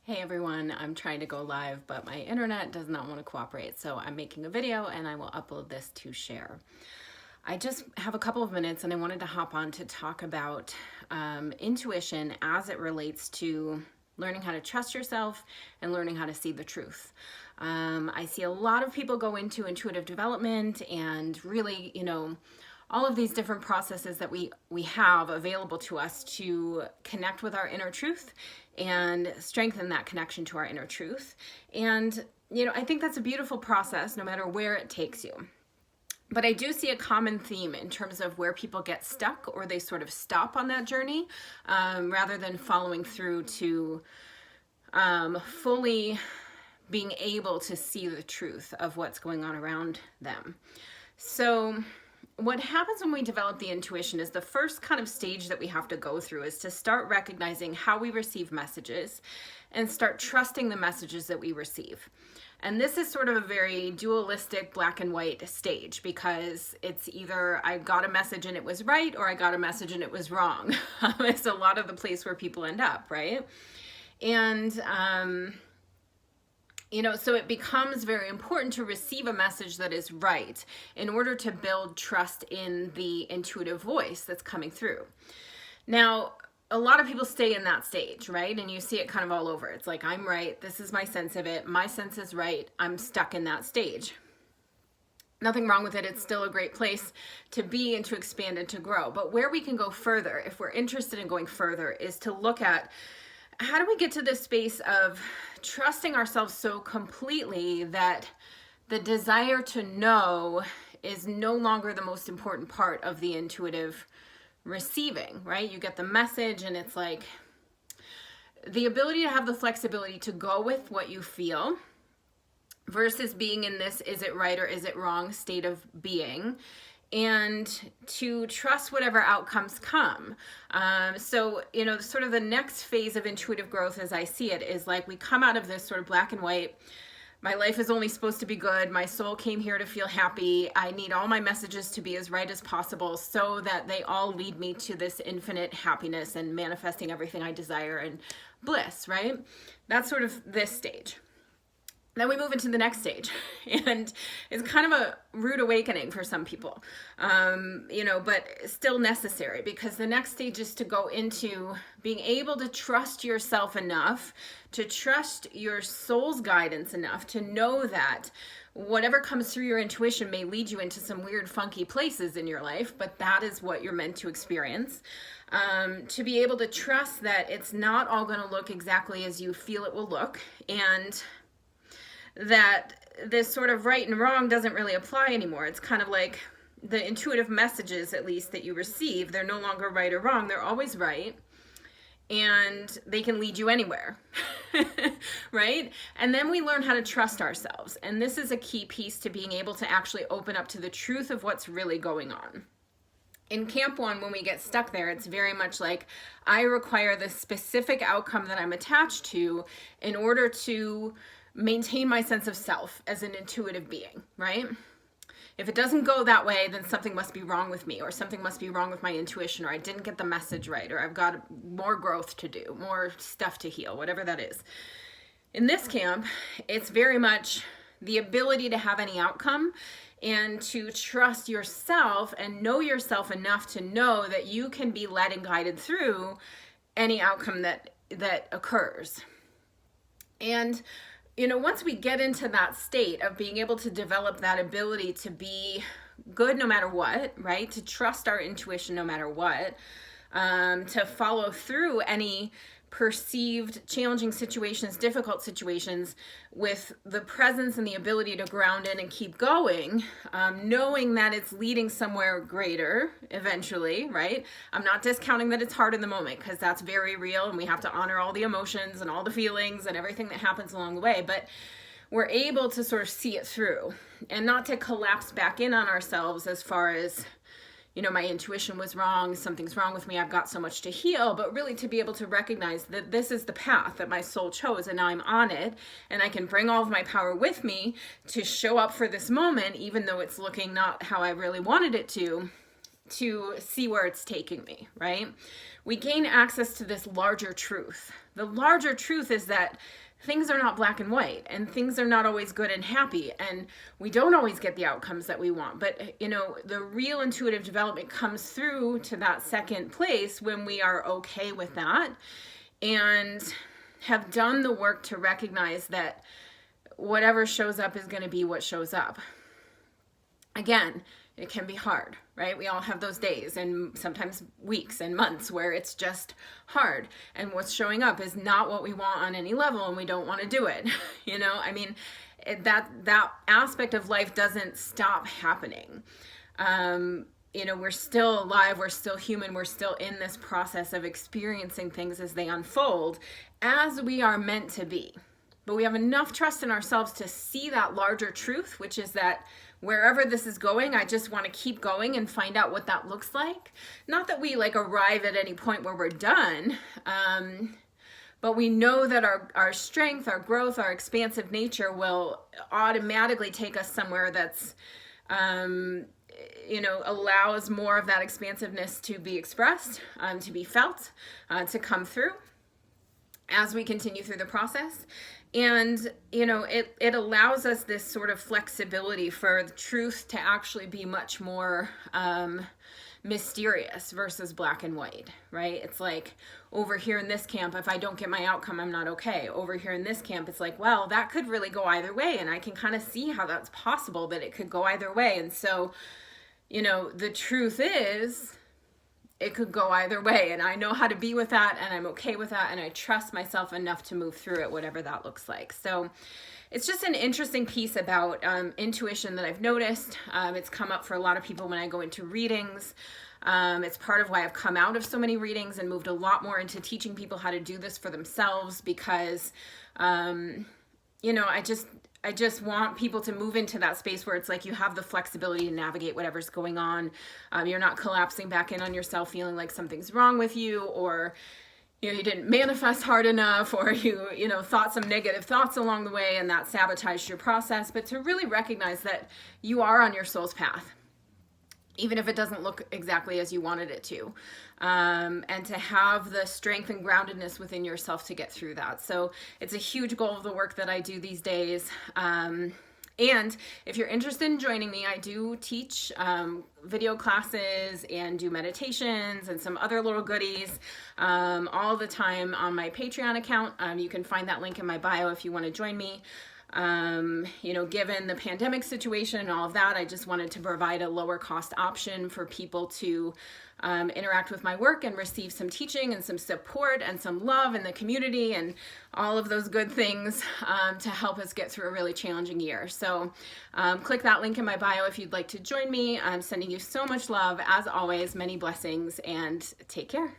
Hey everyone, I'm trying to go live, but my internet does not want to cooperate, so I'm making a video and I will upload this to share. I just have a couple of minutes and I wanted to hop on to talk about intuition as it relates to learning how to trust yourself and learning how to see the truth. I see a lot of people go into intuitive development and really, all of these different processes that we have available to us to connect with our inner truth and strengthen that connection to our inner truth. And, I think that's a beautiful process no matter where it takes you. But I do see a common theme in terms of where people get stuck or they sort of stop on that journey rather than following through to fully being able to see the truth of what's going on around them. So what happens when we develop the intuition is the first kind of stage that we have to go through is to start recognizing how we receive messages and start trusting the messages that we receive. And this is sort of a very dualistic black and white stage because it's either I got a message and it was right or I got a message and it was wrong. It's a lot of the place where people end up, right? And so it becomes very important to receive a message that is right in order to build trust in the intuitive voice that's coming through. Now, a lot of people stay in that stage, right? And you see it kind of all over. It's like, I'm right. This is my sense of it. My sense is right. I'm stuck in that stage. Nothing wrong with it. It's still a great place to be and to expand and to grow. But where we can go further, if we're interested in going further, is to look at how do we get to this space of trusting ourselves so completely that the desire to know is no longer the most important part of the intuitive receiving, right? You get the message and it's like the ability to have the flexibility to go with what you feel versus being in this is it right or is it wrong state of being, and to trust whatever outcomes come. So sort of the next phase of intuitive growth as I see it is like we come out of this sort of black and white, my life is only supposed to be good, my soul came here to feel happy, I need all my messages to be as right as possible so that they all lead me to this infinite happiness and manifesting everything I desire and bliss, right? That's sort of this stage. Then we move into the next stage, and it's kind of a rude awakening for some people, but still necessary, because the next stage is to go into being able to trust yourself enough, to trust your soul's guidance enough to know that whatever comes through your intuition may lead you into some weird, funky places in your life, but that is what you're meant to experience. To be able to trust that it's not all going to look exactly as you feel it will look, and that this sort of right and wrong doesn't really apply anymore. It's kind of like the intuitive messages, at least, that you receive, they're no longer right or wrong. They're always right. And they can lead you anywhere, right? And then we learn how to trust ourselves. And this is a key piece to being able to actually open up to the truth of what's really going on. In Camp 1, when we get stuck there, it's very much like I require this specific outcome that I'm attached to in order to maintain my sense of self as an intuitive being, right? If it doesn't go that way, then something must be wrong with me, or something must be wrong with my intuition, or I didn't get the message right, or I've got more growth to do, more stuff to heal, whatever that is. In this camp, it's very much the ability to have any outcome and to trust yourself and know yourself enough to know that you can be led and guided through any outcome that occurs. And once we get into that state of being able to develop that ability to be good no matter what, right? To trust our intuition no matter what, to follow through any perceived challenging situations, difficult situations with the presence and the ability to ground in and keep going, knowing that it's leading somewhere greater eventually, right? I'm not discounting that it's hard in the moment because that's very real and we have to honor all the emotions and all the feelings and everything that happens along the way, but we're able to sort of see it through and not to collapse back in on ourselves as far as my intuition was wrong, something's wrong with me, I've got so much to heal, but really to be able to recognize that this is the path that my soul chose and now I'm on it and I can bring all of my power with me to show up for this moment, even though it's looking not how I really wanted it to to see where it's taking me, right? We gain access to this larger truth. The larger truth is that things are not black and white, and things are not always good and happy, and we don't always get the outcomes that we want. But, you know, the real intuitive development comes through to that second place when we are okay with that and have done the work to recognize that whatever shows up is going to be what shows up. Again, it can be hard, right? We all have those days and sometimes weeks and months where it's just hard. And what's showing up is not what we want on any level, and we don't want to do it. You know, I mean, that aspect of life doesn't stop happening. You know, we're still alive, we're still human, we're still in this process of experiencing things as they unfold, as we are meant to be. But we have enough trust in ourselves to see that larger truth, which is that wherever this is going, I just want to keep going and find out what that looks like. Not that we like arrive at any point where we're done, but we know that our strength, our growth, our expansive nature will automatically take us somewhere that's, you know, allows more of that expansiveness to be expressed, to be felt, to come through as we continue through the process. And, you know, it allows us this sort of flexibility for the truth to actually be much more mysterious versus black and white, right? It's like over here in this camp, if I don't get my outcome, I'm not okay. Over here in this camp, it's like, well, that could really go either way. And I can kind of see how that's possible, that it could go either way. And so, you know, the truth is, it could go either way, and I know how to be with that, and I'm okay with that, and I trust myself enough to move through it, whatever that looks like. So it's just an interesting piece about intuition that I've noticed. It's come up for a lot of people when I go into readings. It's part of why I've come out of so many readings and moved a lot more into teaching people how to do this for themselves, because you know, I just want people to move into that space where it's like you have the flexibility to navigate whatever's going on. You're not collapsing back in on yourself feeling like something's wrong with you, or you know, you didn't manifest hard enough, or you know, thought some negative thoughts along the way and that sabotaged your process. But to really recognize that you are on your soul's path, even if it doesn't look exactly as you wanted it to, and to have the strength and groundedness within yourself to get through that. So it's a huge goal of the work that I do these days. And if you're interested in joining me, I do teach video classes and do meditations and some other little goodies all the time on my Patreon account. You can find that link in my bio if you want to join me. You know, given the pandemic situation and all of that, I just wanted to provide a lower cost option for people to interact with my work and receive some teaching and some support and some love in the community and all of those good things to help us get through a really challenging year. So click that link in my bio if you'd like to join me. I'm sending you so much love. As always, many blessings, and take care.